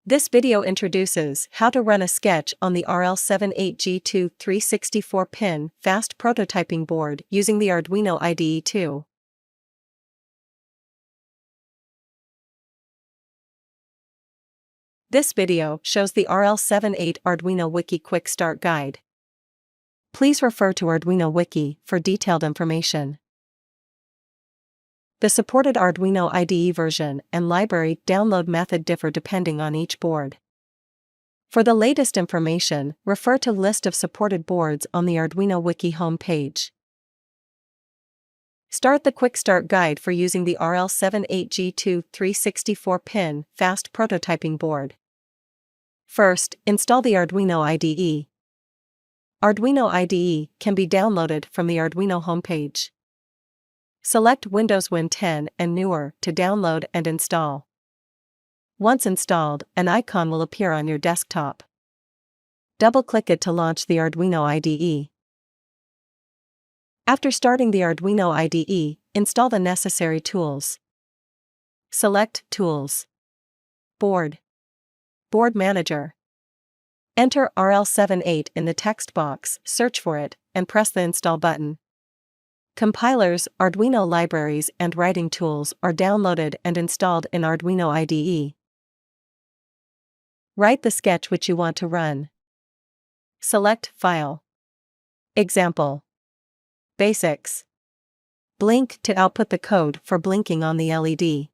This video introduces how to run a sketch on the RL78 G23-64p Fast Prototyping Board using the Arduino IDE 2. This video shows the RL78 Arduino Wiki Quick Start Guide. Please refer to Arduino Wiki for detailed information. The supported Arduino IDE version and library download method differ depending on each board. For the latest information, refer to List of supported boards on the Arduino Wiki homepage. Start the Quick Start Guide for using the RL78 G23-64p Fast Prototyping Board. First, install the Arduino IDE. Arduino IDE can be downloaded from the Arduino homepage. Select Windows Win 10 and newer to download and install. Once installed, an icon will appear on your desktop. Double-click it to launch the Arduino IDE. After starting the Arduino IDE, install the necessary tools. Select Tools. Board. Board Manager. Enter RL78 in the text box, search for it, and press the Install button. Compilers, Arduino libraries and writing tools are downloaded and installed in Arduino IDE. Write the sketch which you want to run. Select File. Example. Basics. Blink to output the code for blinking on the LED.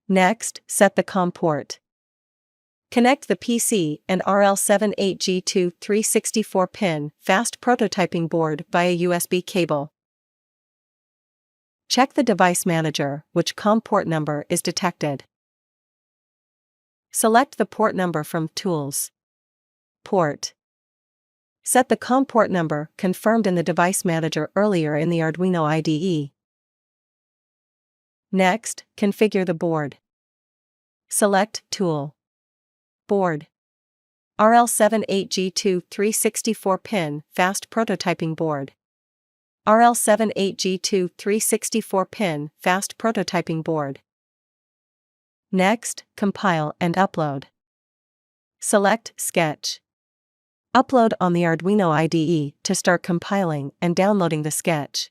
Next, set the COM port. Connect the PC and RL78 G23-64p Fast Prototyping Board via USB cable. Check the device manager which COM port number is detected. Select the port number from Tools. Port. Set the COM port number confirmed in the device manager earlier in the Arduino IDE. Next, configure the board. Select Tool. Board. RL78 G23-64p Fast Prototyping Board. RL78 G23-64p Fast Prototyping Board. Next, compile and upload. Select Sketch. Upload on the Arduino IDE to start compiling and downloading the sketch.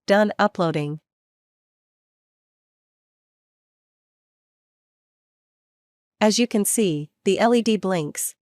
Done uploading. As you can see, the LED blinks,